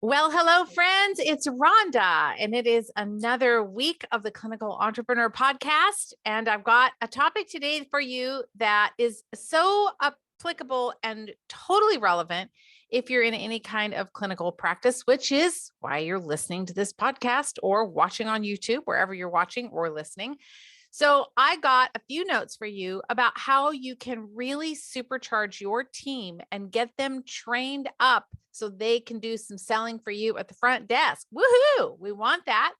Well, hello, friends. It's Rhonda, and it is another week of the Clinical Entrepreneur Podcast. And I've got a topic today for you that is so applicable and totally relevant if you're in any kind of clinical practice, which is why you're listening to this podcast or watching on YouTube, wherever you're watching or listening. So, I got a few notes for you about how you can really supercharge your team and get them trained up so they can do some selling for you at the front desk. Woohoo! We want that.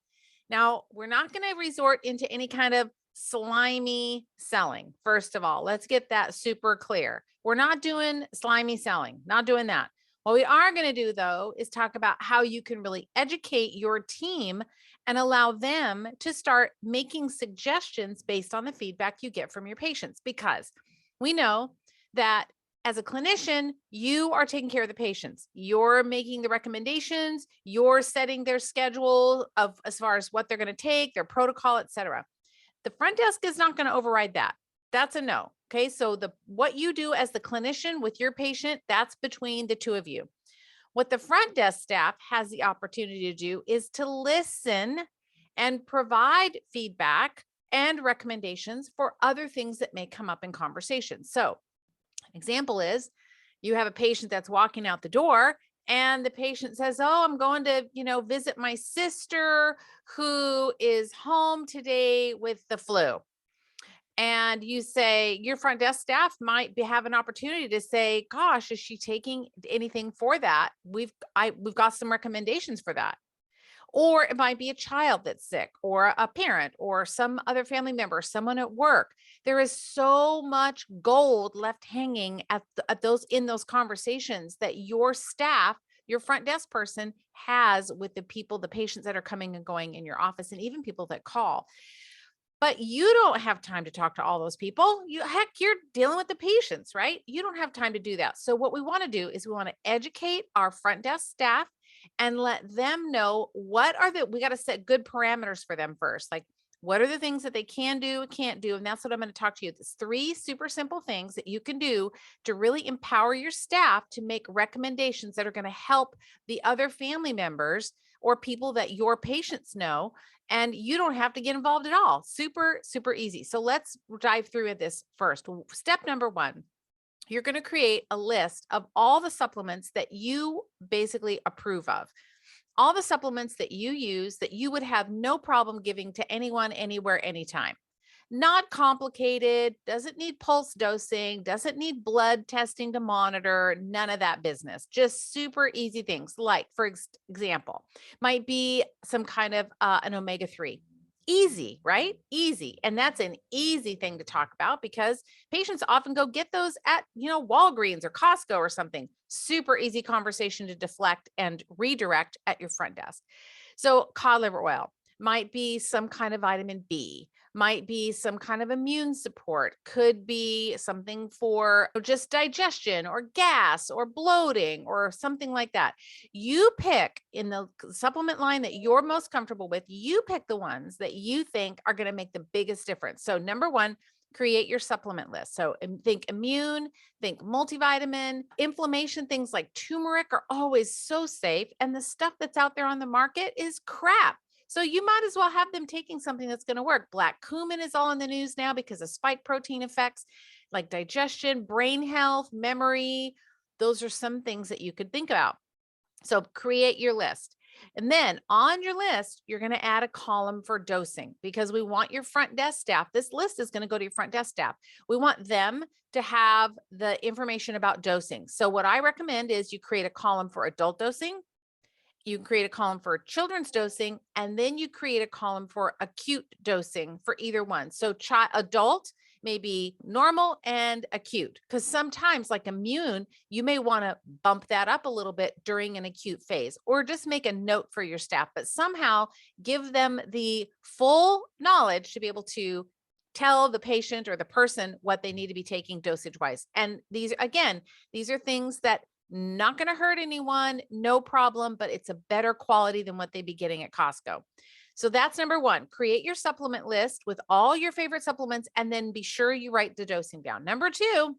Now, we're not going to resort into any kind of slimy selling. First of all, let's get that super clear. We're not doing slimy selling, not doing that. What we are going to do, though, is talk about how you can really educate your team and allow them to start making suggestions based on the feedback you get from your patients. Because we know that as a clinician, you are taking care of the patients. You're making the recommendations, you're setting their schedule of as far as what they're going to take, their protocol, et cetera. The front desk is not going to override that. That's a no. Okay. So what you do as the clinician with your patient, that's between the two of you. What the front desk staff has the opportunity to do is to listen and provide feedback and recommendations for other things that may come up in conversation. So, example is you have a patient that's walking out the door and the patient says, "Oh, I'm going to, visit my sister who is home today with the flu." And you say your front desk staff might have an opportunity to say, "Gosh, is she taking anything for that? We've got some recommendations for that." Or it might be a child that's sick, or a parent, or some other family member, someone at work. There is so much gold left hanging at those conversations that your staff, your front desk person, has with the patients that are coming and going in your office, and even people that call. But you don't have time to talk to all those people. You're dealing with the patients, right? You don't have time to do that. So what we want to do is we want to educate our front desk staff and let them know we got to set good parameters for them first. Like, what are the things that they can do, can't do? And that's what I'm going to talk to you. There's three super simple things that you can do to really empower your staff to make recommendations that are going to help the other family members or people that your patients know, and you don't have to get involved at all. Super, super easy. So let's dive through this first. Step number one, you're going to create a list of all the supplements that you basically approve of. All the supplements that you use that you would have no problem giving to anyone, anywhere, anytime. Not complicated, doesn't need pulse dosing, doesn't need blood testing to monitor, none of that business. Just super easy things like, for example, might be some kind of an omega-3. Easy, right? Easy. And that's an easy thing to talk about because patients often go get those at, Walgreens or Costco or something. Super easy conversation to deflect and redirect at your front desk. So cod liver oil might be some kind of vitamin B, might be some kind of immune support, could be something for just digestion or gas or bloating or something like that. You pick in the supplement line that you're most comfortable with, you pick the ones that you think are going to make the biggest difference. So, number one, create your supplement list. So think immune, think multivitamin, inflammation, things like turmeric are always so safe. And the stuff that's out there on the market is crap. So you might as well have them taking something that's going to work. Black cumin is all in the news now because of spike protein effects like digestion, brain health, memory. Those are some things that you could think about. So create your list. And then on your list, you're going to add a column for dosing because we want your front desk staff. This list is going to go to your front desk staff. We want them to have the information about dosing. So what I recommend is you create a column for adult dosing. You create a column for children's dosing, and then you create a column for acute dosing for either one. So adult may be normal and acute, because sometimes like immune, you may want to bump that up a little bit during an acute phase, or just make a note for your staff, but somehow give them the full knowledge to be able to tell the patient or the person what they need to be taking dosage wise. And these are things that not going to hurt anyone, no problem, but it's a better quality than what they'd be getting at Costco. So that's number one. Create your supplement list with all your favorite supplements, and then be sure you write the dosing down. Number two,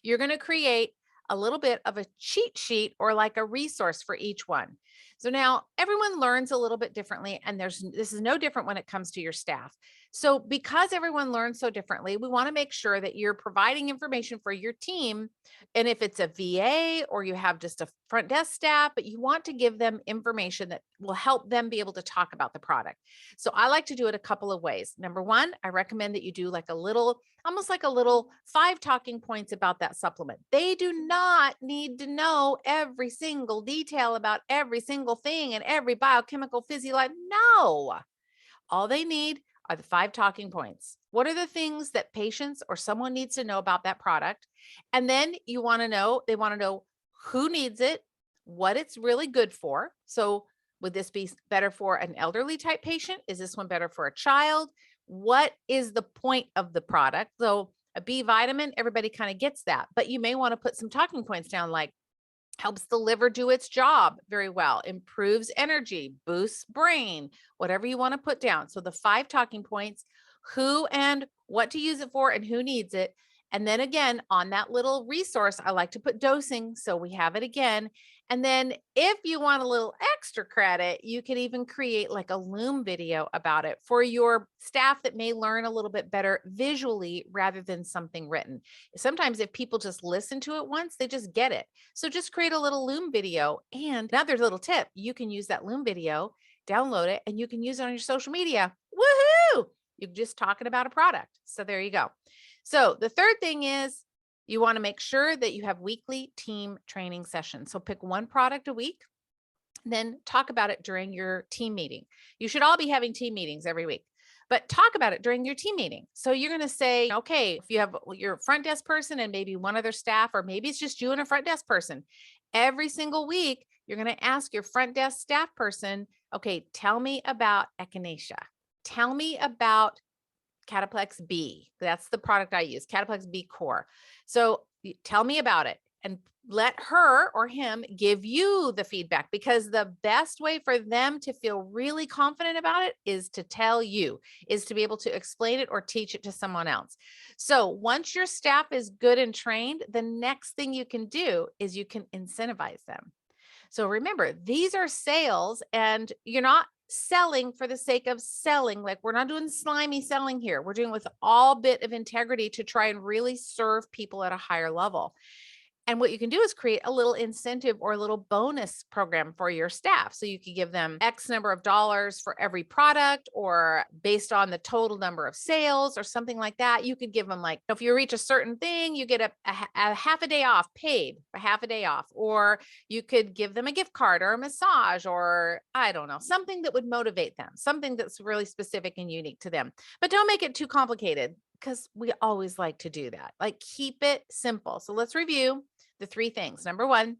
you're going to create a little bit of a cheat sheet or like a resource for each one. So now everyone learns a little bit differently, and this is no different when it comes to your staff. So because everyone learns so differently, we want to make sure that you're providing information for your team. And if it's a VA or you have just a front desk staff, but you want to give them information that will help them be able to talk about the product. So I like to do it a couple of ways. Number one, I recommend that you do like a little, almost like a little 5 talking points about that supplement. They do not need to know every single detail about every single thing and every biochemical physiological. No, all they need are the 5 talking points. What are the things that patients or someone needs to know about that product? And then they want to know who needs it, what it's really good for. So would this be better for an elderly type patient? Is this one better for a child? What is the point of the product? So a B vitamin, everybody kind of gets that, but you may want to put some talking points down like helps the liver do its job very well, improves energy, boosts brain, whatever you want to put down. So the 5 talking points, who and what to use it for and who needs it. And then again, on that little resource, I like to put dosing. So we have it again. And then if you want a little extra credit, you can even create like a Loom video about it for your staff that may learn a little bit better visually rather than something written. Sometimes if people just listen to it once, they just get it. So just create a little Loom video. And another little tip, you can use that Loom video, download it, and you can use it on your social media. Woohoo! You're just talking about a product. So there you go. So the third thing is you want to make sure that you have weekly team training sessions. So pick one product a week, then talk about it during your team meeting. You should all be having team meetings every week, but talk about it during your team meeting. So you're going to say, okay, if you have your front desk person and maybe one other staff, or maybe it's just you and a front desk person, every single week, you're going to ask your front desk staff person, okay, tell me about echinacea. Tell me about Cataplex B. That's the product I use, Cataplex B Core. So tell me about it and let her or him give you the feedback, because the best way for them to feel really confident about it is to tell you, is to be able to explain it or teach it to someone else. So once your staff is good and trained, the next thing you can do is you can incentivize them. So remember, these are sales, and you're not selling for the sake of selling. Like, we're not doing slimy selling here. We're doing with all bit of integrity to try and really serve people at a higher level. And what you can do is create a little incentive or a little bonus program for your staff. So you could give them X number of dollars for every product, or based on the total number of sales or something like that. You could give them, like, if you reach a certain thing, you get a half a day off, paid a half a day off, or you could give them a gift card or a massage, or I don't know, something that would motivate them, something that's really specific and unique to them. But don't make it too complicated, because we always like to do that. Like, keep it simple. So let's review the 3 things. Number 1,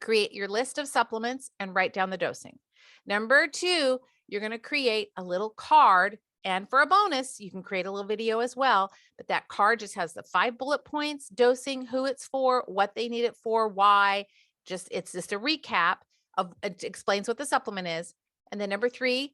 create your list of supplements and write down the dosing. Number 2, you're going to create a little card. And for a bonus, you can create a little video as well. But that card just has the 5 bullet points, dosing, who it's for, what they need it for, why. It's just a recap of, it explains what the supplement is. And then number 3,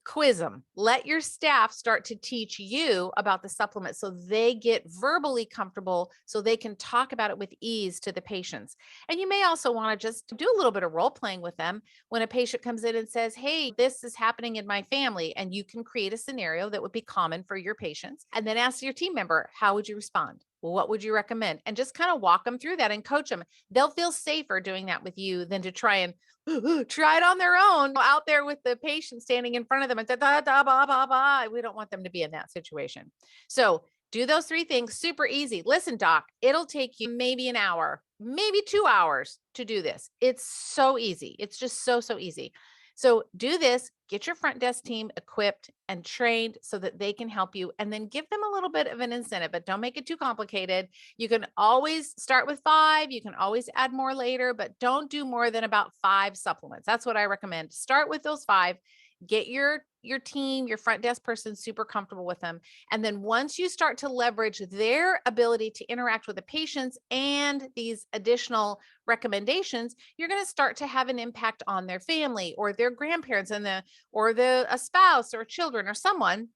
quiz them. Let your staff start to teach you about the supplement so they get verbally comfortable, so they can talk about it with ease to the patients. And you may also want to just do a little bit of role playing with them when a patient comes in and says, hey, this is happening in my family. And you can create a scenario that would be common for your patients. And then ask your team member, how would you respond? Well, what would you recommend? And just kind of walk them through that and coach them. They'll feel safer doing that with you than to try and try it on their own out there with the patient standing in front of them and da, da, ba, ba, ba. We don't want them to be in that situation. So do those 3 things, super easy. Listen, doc, it'll take you maybe an hour, maybe 2 hours to do this. It's so easy. It's just so easy. So do this, get your front desk team equipped and trained so that they can help you, and then give them a little bit of an incentive, but don't make it too complicated. You can always start with 5. You can always add more later, but don't do more than about 5 supplements. That's what I recommend. Start with those 5. Get your team, your front desk person super comfortable with them. And then once you start to leverage their ability to interact with the patients and these additional recommendations, you're going to start to have an impact on their family or their grandparents and a spouse or children or someone.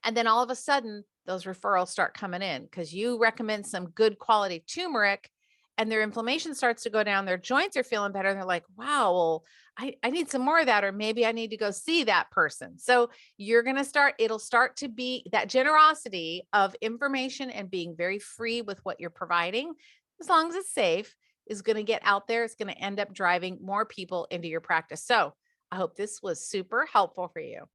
And then all of a sudden, those referrals start coming in because you recommend some good quality turmeric, and their inflammation starts to go down, their joints are feeling better. And they're like, wow, well, I need some more of that, or maybe I need to go see that person. So you're going to start, it'll start to be that generosity of information and being very free with what you're providing, as long as it's safe, is going to get out there. It's going to end up driving more people into your practice. So I hope this was super helpful for you.